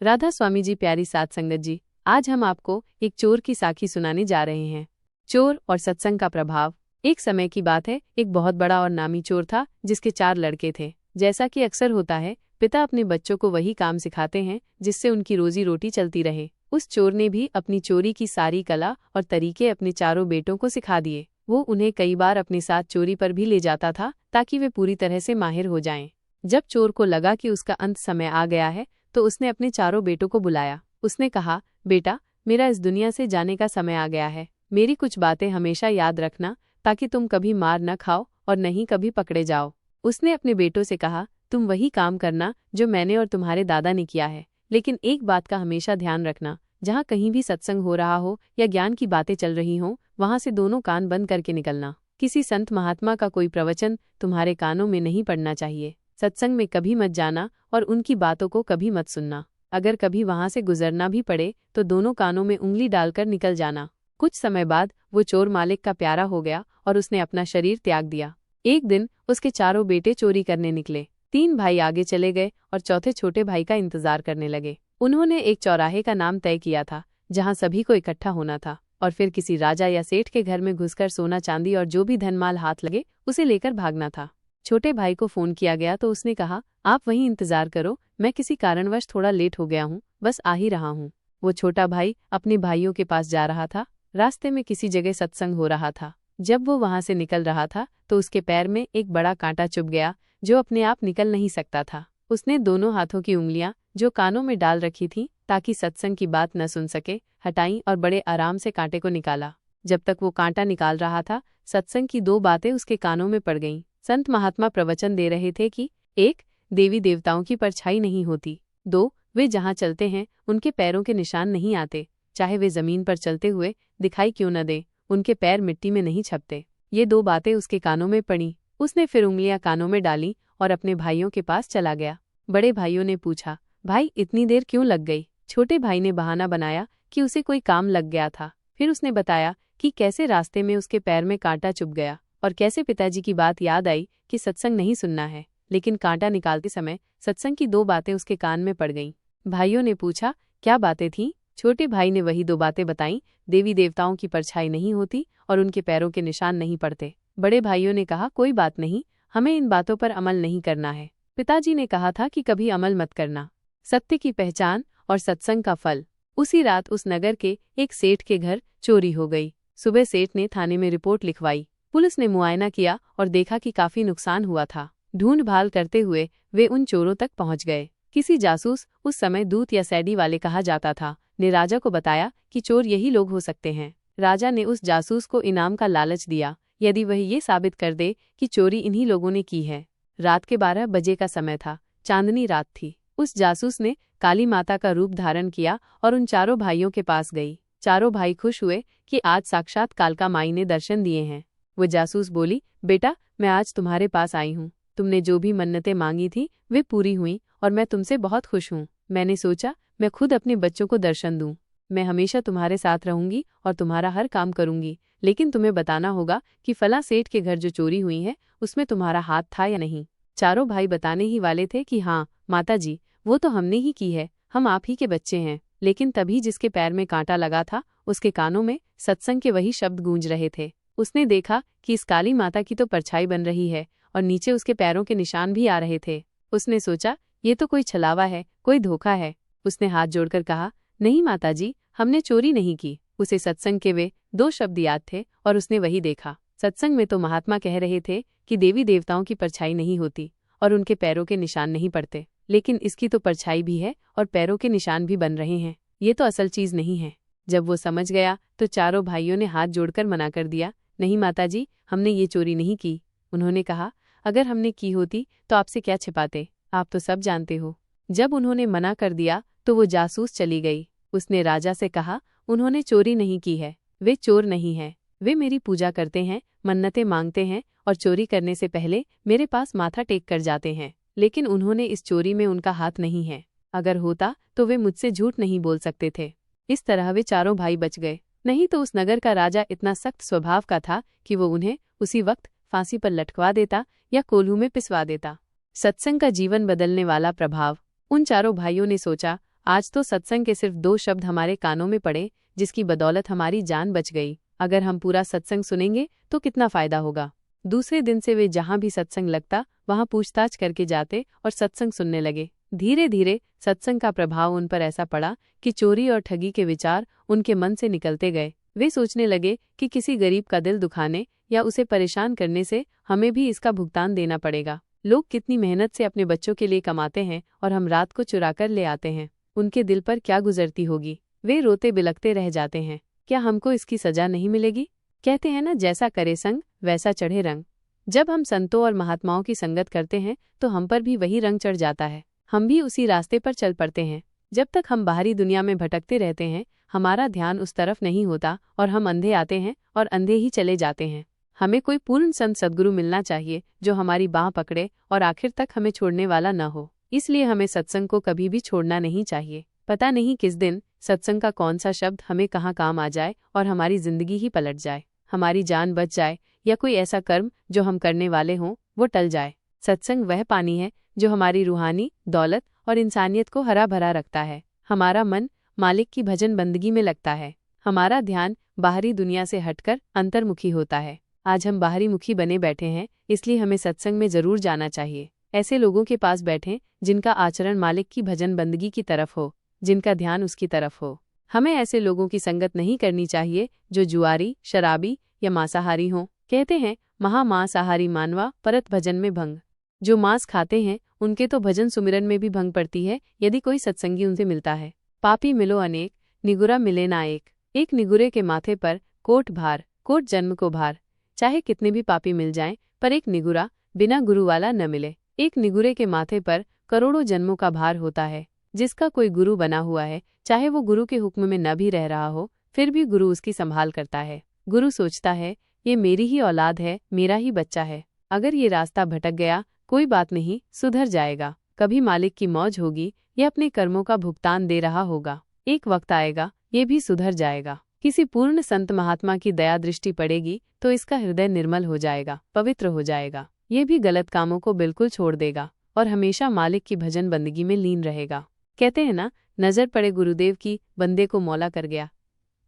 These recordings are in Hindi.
राधा स्वामी जी, प्यारी साध संगत जी, आज हम आपको एक चोर की साखी सुनाने जा रहे हैं। चोर और सत्संग का प्रभाव। एक समय की बात है, एक बहुत बड़ा और नामी चोर था जिसके 4 लड़के थे। जैसा कि अक्सर होता है, पिता अपने बच्चों को वही काम सिखाते हैं जिससे उनकी रोजी रोटी चलती रहे। उस चोर ने भी अपनी चोरी की सारी कला और तरीके अपने चारों बेटों को सिखा दिए। वो उन्हें कई बार अपने साथ चोरी पर भी ले जाता था ताकि वे पूरी तरह से माहिर हो जाएं। जब चोर को लगा कि उसका अंत समय आ गया है तो उसने अपने चारों बेटों को बुलाया। उसने कहा, बेटा, मेरा इस दुनिया से जाने का समय आ गया है। मेरी कुछ बातें हमेशा याद रखना ताकि तुम कभी मार न खाओ और न ही कभी पकड़े जाओ। उसने अपने बेटों से कहा, तुम वही काम करना जो मैंने और तुम्हारे दादा ने किया है, लेकिन एक बात का हमेशा ध्यान रखना, जहाँ कहीं भी सत्संग हो रहा हो या ज्ञान की बातें चल रही हों, वहाँ से दोनों कान बंद करके निकलना। किसी संत महात्मा का कोई प्रवचन तुम्हारे कानों में नहीं पड़ना चाहिए। सत्संग में कभी मत जाना और उनकी बातों को कभी मत सुनना। अगर कभी वहां से गुजरना भी पड़े तो दोनों कानों में उंगली डालकर निकल जाना। कुछ समय बाद वो चोर मालिक का प्यारा हो गया और उसने अपना शरीर त्याग दिया। एक दिन उसके चारों बेटे चोरी करने निकले। 3 भाई आगे चले गए और चौथे छोटे भाई का इंतजार करने लगे। उन्होंने एक चौराहे का नाम तय किया था जहाँ सभी को इकट्ठा होना था और फिर किसी राजा या सेठ के घर में घुसकर सोना चांदी और जो भी धनमाल हाथ लगे उसे लेकर भागना था। छोटे भाई को फोन किया गया तो उसने कहा, आप वहीं इंतजार करो, मैं किसी कारणवश थोड़ा लेट हो गया हूँ, बस आ ही रहा हूँ। वो छोटा भाई अपने भाइयों के पास जा रहा था। रास्ते में किसी जगह सत्संग हो रहा था। जब वो वहां से निकल रहा था तो उसके पैर में एक बड़ा कांटा चुभ गया जो अपने आप निकल नहीं सकता था। उसने दोनों हाथों की उंगलियां जो कानों में डाल रखी थी ताकि सत्संग की बात न सुन सके, हटाई और बड़े आराम से कांटे को निकाला। जब तक वो कांटा निकाल रहा था, सत्संग की 2 बातें उसके कानों में पड़ गईं। संत महात्मा प्रवचन दे रहे थे कि 1. देवी देवताओं की परछाई नहीं होती। 2. वे जहाँ चलते हैं उनके पैरों के निशान नहीं आते, चाहे वे जमीन पर चलते हुए दिखाई क्यों न दे, उनके पैर मिट्टी में नहीं छपते। ये 2 बातें उसके कानों में पड़ी। उसने फिर उंगलियां कानों में डाली और अपने भाइयों के पास चला गया। बड़े भाइयों ने पूछा, भाई इतनी देर क्यों लग गई? छोटे भाई ने बहाना बनाया कि उसे कोई काम लग गया था। फिर उसने बताया कि कैसे रास्ते में उसके पैर में कांटा चुभ गया और कैसे पिताजी की बात याद आई कि सत्संग नहीं सुनना है, लेकिन कांटा निकालते समय सत्संग की 2 बातें उसके कान में पड़ गईं। भाइयों ने पूछा, क्या बातें थीं? छोटे भाई ने वही 2 बातें बताईं, देवी देवताओं की परछाई नहीं होती और उनके पैरों के निशान नहीं पड़ते। बड़े भाइयों ने कहा, कोई बात नहीं, हमें इन बातों पर अमल नहीं करना है। पिताजी ने कहा था कि कभी अमल मत करना। सत्य की पहचान और सत्संग का फल। उसी रात उस नगर के एक सेठ के घर चोरी हो गई। सुबह सेठ ने थाने में रिपोर्ट लिखवाई। पुलिस ने मुआयना किया और देखा कि काफी नुकसान हुआ था। ढूंढ भाल करते हुए वे उन चोरों तक पहुंच गए। किसी जासूस, उस समय दूत या सैडी वाले कहा जाता था, ने राजा को बताया कि चोर यही लोग हो सकते हैं। राजा ने उस जासूस को इनाम का लालच दिया यदि वह ये साबित कर दे कि चोरी इन्हीं लोगों ने की है। रात के 12 बजे का समय था, चांदनी रात थी। उस जासूस ने काली माता का रूप धारण किया और उन चारों भाइयों के पास गई। चारों भाई खुश हुए कि आज साक्षात कालका माई ने दर्शन दिए हैं। वो जासूस बोली, बेटा, मैं आज तुम्हारे पास आई हूँ। तुमने जो भी मन्नतें मांगी थी वे पूरी हुई और मैं तुमसे बहुत खुश हूँ। मैंने सोचा मैं खुद अपने बच्चों को दर्शन दूँ। मैं हमेशा तुम्हारे साथ रहूंगी और तुम्हारा हर काम करूंगी, लेकिन तुम्हें बताना होगा कि फला सेठ के घर जो चोरी हुई है उसमें तुम्हारा हाथ था या नहीं। चारों भाई बताने ही वाले थे कि हाँ माताजी, वो तो हमने ही की है, हम आप ही के बच्चे हैं। लेकिन तभी जिसके पैर में कांटा लगा था उसके कानों में सत्संग के वही शब्द गूंज रहे थे। उसने देखा कि इस काली माता की तो परछाई बन रही है और नीचे उसके पैरों के निशान भी आ रहे थे। उसने सोचा, ये तो कोई छलावा है, कोई धोखा है। उसने हाथ जोड़कर कहा, नहीं माताजी, हमने चोरी नहीं की। उसे सत्संग के वे 2 शब्द याद थे और उसने वही देखा। सत्संग में तो महात्मा कह रहे थे कि देवी देवताओं की परछाई नहीं होती और उनके पैरों के निशान नहीं पड़ते, लेकिन इसकी तो परछाई भी है और पैरों के निशान भी बन रहे हैं। ये तो असल चीज नहीं है। जब वो समझ गया तो चारों भाइयों ने हाथ जोड़कर मना कर दिया, नहीं माताजी, हमने ये चोरी नहीं की। उन्होंने कहा, अगर हमने की होती तो आपसे क्या छिपाते, आप तो सब जानते हो। जब उन्होंने मना कर दिया तो वो जासूस चली गई। उसने राजा से कहा, उन्होंने चोरी नहीं की है, वे चोर नहीं है। वे मेरी पूजा करते हैं, मन्नतें मांगते हैं और चोरी करने से पहले मेरे पास माथा टेक कर जाते हैं, लेकिन उन्होंने इस चोरी में उनका हाथ नहीं है। अगर होता तो वे मुझसे झूठ नहीं बोल सकते थे। इस तरह वे चारों भाई बच गए। नहीं तो उस नगर का राजा इतना सख्त स्वभाव का था कि वो उन्हें उसी वक्त फांसी पर लटकवा देता या कोल्हू में पिसवा देता। सत्संग का जीवन बदलने वाला प्रभाव। उन चारों भाइयों ने सोचा, आज तो सत्संग के सिर्फ 2 शब्द हमारे कानों में पड़े, जिसकी बदौलत हमारी जान बच गई। अगर हम पूरा सत्संग सुनेंगे तो कितना फायदा होगा। दूसरे दिन से वे जहां भी सत्संग लगता वहां पूछताछ करके जाते और सत्संग सुनने लगे। धीरे धीरे सत्संग का प्रभाव उन पर ऐसा पड़ा कि चोरी और ठगी के विचार उनके मन से निकलते गए। वे सोचने लगे कि किसी गरीब का दिल दुखाने या उसे परेशान करने से हमें भी इसका भुगतान देना पड़ेगा। लोग कितनी मेहनत से अपने बच्चों के लिए कमाते हैं और हम रात को चुरा कर ले आते हैं। उनके दिल पर क्या गुजरती होगी। वे रोते बिलखते रह जाते हैं। क्या हमको इसकी सजा नहीं मिलेगी? कहते हैं ना, जैसा करे संग वैसा चढ़े रंग। जब हम संतों और महात्माओं की संगत करते हैं तो हम पर भी वही रंग चढ़ जाता है। हम भी उसी रास्ते पर चल पड़ते हैं। जब तक हम बाहरी दुनिया में भटकते रहते हैं, हमारा ध्यान उस तरफ नहीं होता और हम अंधे आते हैं और अंधे ही चले जाते हैं। हमें कोई पूर्ण संत सद्गुरु मिलना चाहिए जो हमारी बाह पकड़े और आखिर तक हमें छोड़ने वाला न हो। इसलिए हमें सत्संग को कभी भी छोड़ना नहीं चाहिए। पता नहीं किस दिन सत्संग का कौन सा शब्द हमें कहाँ काम आ जाए और हमारी जिंदगी ही पलट जाए, हमारी जान बच जाए या कोई ऐसा कर्म जो हम करने वाले हों वो टल जाए। सत्संग वह पानी है जो हमारी रूहानी दौलत और इंसानियत को हरा भरा रखता है। हमारा मन मालिक की भजन बंदगी में लगता है। हमारा ध्यान बाहरी दुनिया से हटकर अंतर्मुखी होता है। आज हम बाहरी मुखी बने बैठे हैं, इसलिए हमें सत्संग में जरूर जाना चाहिए। ऐसे लोगों के पास बैठें जिनका आचरण मालिक की भजन बंदगी की तरफ हो, जिनका ध्यान उसकी तरफ हो। हमें ऐसे लोगों की संगत नहीं करनी चाहिए जो जुआरी, शराबी या मांसाहारी हों। कहते हैं, महामांसाहारी मानवा परत भजन में भंग। जो मांस खाते हैं उनके तो भजन सुमिरन में भी भंग पड़ती है यदि कोई सत्संगी उनसे मिलता है। पापी मिलो अनेक, निगुरा मिले ना एक। एक निगुरे के माथे पर कोट भार, कोट जन्म को भार। चाहे कितने भी पापी मिल जाएं, पर एक निगुरा बिना गुरु वाला न मिले। एक निगुरे के माथे पर करोड़ों जन्मों का भार होता है। जिसका कोई गुरु बना हुआ है, चाहे वो गुरु के हुक्म में न भी रह रहा हो, फिर भी गुरु उसकी संभाल करता है। गुरु सोचता है, ये मेरी ही औलाद है, मेरा ही बच्चा है। अगर ये रास्ता भटक गया, कोई बात नहीं, सुधर जाएगा। कभी मालिक की मौज होगी, ये अपने कर्मों का भुगतान दे रहा होगा। एक वक्त आएगा, ये भी सुधर जाएगा। किसी पूर्ण संत महात्मा की दया दृष्टि पड़ेगी तो इसका हृदय निर्मल हो जाएगा, पवित्र हो जाएगा। ये भी गलत कामों को बिल्कुल छोड़ देगा और हमेशा मालिक की भजन बंदगी में लीन रहेगा। कहते हैं ना, नजर पड़े गुरुदेव की, बंदे को मौला कर गया।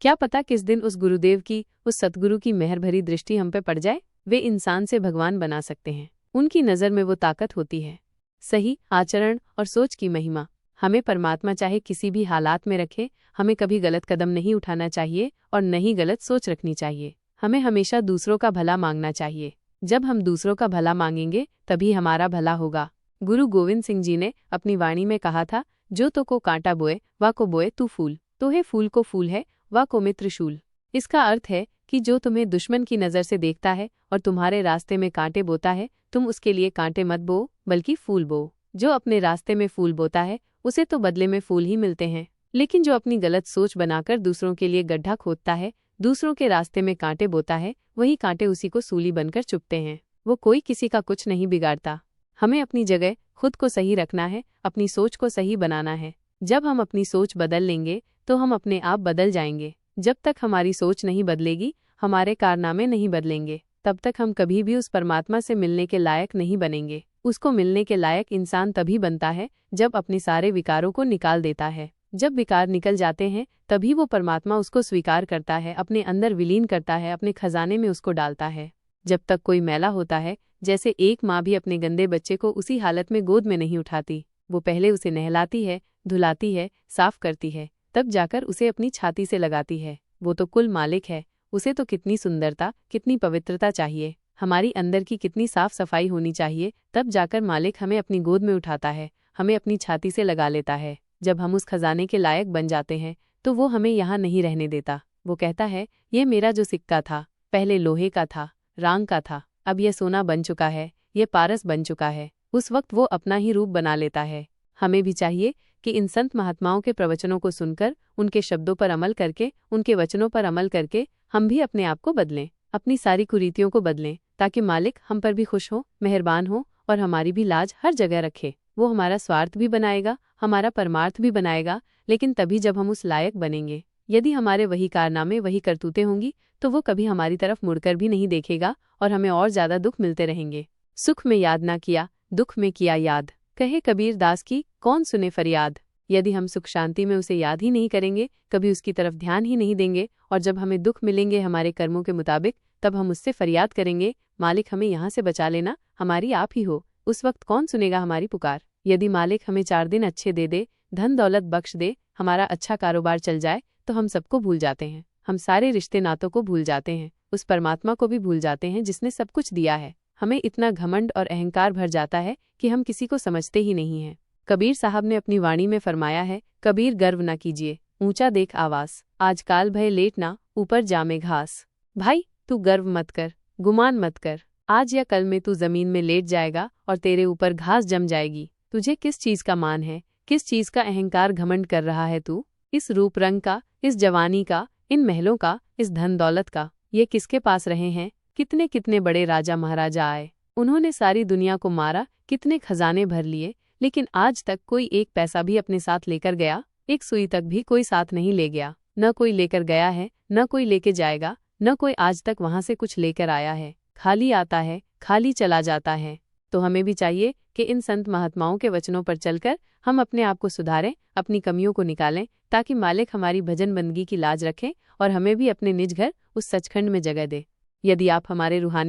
क्या पता किस दिन उस गुरुदेव की, उस सतगुरु की मेहर भरी दृष्टि हम पे पड़ जाए। वे इंसान से भगवान बना सकते हैं। उनकी नज़र में वो ताकत होती है। सही आचरण और सोच की महिमा। हमें परमात्मा चाहे किसी भी हालात में रखे, हमें कभी गलत कदम नहीं उठाना चाहिए और न ही गलत सोच रखनी चाहिए। हमें हमेशा दूसरों का भला मांगना चाहिए। जब हम दूसरों का भला मांगेंगे तभी हमारा भला होगा। गुरु गोविंद सिंह जी ने अपनी वाणी में कहा था, जो तो को कांटा बोए वा को बोए तू फूल, तो है फूल को फूल है वा को मित्र शूल। इसका अर्थ है कि जो तुम्हें दुश्मन की नज़र से देखता है और तुम्हारे रास्ते में कांटे बोता है, तुम उसके लिए कांटे मत बो बल्कि फूल बो। जो अपने रास्ते में फूल बोता है उसे तो बदले में फूल ही मिलते हैं, लेकिन जो अपनी गलत सोच बनाकर दूसरों के लिए गड्ढा खोदता है, दूसरों के रास्ते में कांटे बोता है, वही कांटे उसी को सूली बनकर चुभते हैं। वो कोई किसी का कुछ नहीं बिगाड़ता। हमें अपनी जगह खुद को सही रखना है, अपनी सोच को सही बनाना है। जब हम अपनी सोच बदल लेंगे तो हम अपने आप बदल जाएंगे। जब तक हमारी सोच नहीं बदलेगी, हमारे कारनामे नहीं बदलेंगे, तब तक हम कभी भी उस परमात्मा से मिलने के लायक नहीं बनेंगे। उसको मिलने के लायक इंसान तभी बनता है जब अपने सारे विकारों को निकाल देता है। जब विकार निकल जाते हैं तभी वो परमात्मा उसको स्वीकार करता है, अपने अंदर विलीन करता है, अपने खजाने में उसको डालता है। जब तक कोई मैला होता है, जैसे एक माँ भी अपने गंदे बच्चे को उसी हालत में गोद में नहीं उठाती, वो पहले उसे नहलाती है, धुलाती है, साफ करती है, तब जाकर उसे अपनी छाती से लगाती है। वो तो कुल मालिक है, उसे तो कितनी सुंदरता, कितनी पवित्रता चाहिए, हमारी अंदर की कितनी साफ सफाई होनी चाहिए, तब जाकर मालिक हमें अपनी गोद में उठाता है, हमें अपनी छाती से लगा लेता है। जब हम उस खजाने के लायक बन जाते हैं तो वो हमें यहाँ नहीं रहने देता। वो कहता है, ये मेरा जो सिक्का था पहले लोहे का था, रांग का था, अब यह सोना बन चुका है, ये पारस बन चुका है। उस वक्त वो अपना ही रूप बना लेता है। हमें भी चाहिए कि इन संत महात्माओं के प्रवचनों को सुनकर, उनके शब्दों पर अमल करके, उनके वचनों पर अमल करके हम भी अपने आप को बदलें, अपनी सारी कुरीतियों को बदलें, ताकि मालिक हम पर भी खुश हो, मेहरबान हो और हमारी भी लाज हर जगह रखे। वो हमारा स्वार्थ भी बनाएगा, हमारा परमार्थ भी बनाएगा, लेकिन तभी जब हम उस लायक बनेंगे। यदि हमारे वही कारनामे, वही करतूतें होंगी तो वो कभी हमारी तरफ मुड़कर भी नहीं देखेगा और हमें और ज्यादा दुख मिलते रहेंगे। सुख में याद ना किया, दुख में किया याद, कहे कबीर दास की कौन सुने फरियाद। यदि हम सुख शांति में उसे याद ही नहीं करेंगे, कभी उसकी तरफ ध्यान ही नहीं देंगे, और जब हमें दुख मिलेंगे हमारे कर्मों के मुताबिक, तब हम उससे फरियाद करेंगे, मालिक हमें यहाँ से बचा लेना, हमारी आप ही हो, उस वक्त कौन सुनेगा हमारी पुकार। यदि मालिक हमें 4 दिन अच्छे दे दे, धन दौलत बख्श दे, हमारा अच्छा कारोबार चल जाए, तो हम सबको भूल जाते हैं, हम सारे रिश्ते नातों को भूल जाते हैं, उस परमात्मा को भी भूल जाते हैं जिसने सब कुछ दिया है। हमें इतना घमंड और अहंकार भर जाता है कि हम किसी को समझते ही नहीं हैं। कबीर साहब ने अपनी वाणी में फरमाया है, कबीर गर्व न कीजिए, ऊंचा देख आवास, आज काल भय लेटना, ऊपर जामे घास। भाई तू गर्व मत कर, गुमान मत कर, आज या कल में तू जमीन में लेट जाएगा और तेरे ऊपर घास जम जाएगी। तुझे किस चीज का मान है, किस चीज का अहंकार घमंड कर रहा है तू? इस रूप रंग का, इस जवानी का, इन महलों का, इस धन दौलत का, ये किसके पास रहे हैं? कितने कितने बड़े राजा महाराजा आए, उन्होंने सारी दुनिया को मारा, कितने खजाने भर लिए, लेकिन आज तक कोई एक पैसा भी अपने साथ लेकर गया? एक सुई तक भी कोई साथ नहीं ले गया। न कोई लेकर गया है, न कोई लेके जाएगा, न कोई आज तक वहां से कुछ लेकर आया है। खाली आता है, खाली चला जाता है। तो हमें भी चाहिए कि इन संत महात्माओं के वचनों पर चलकर हम अपने आप को सुधारें, अपनी कमियों को निकालें, ताकि मालिक हमारी भजन बंदगी की लाज रखें और हमें भी अपने निज घर उस सचखंड में जगह दे। यदि आप हमारे रूहानी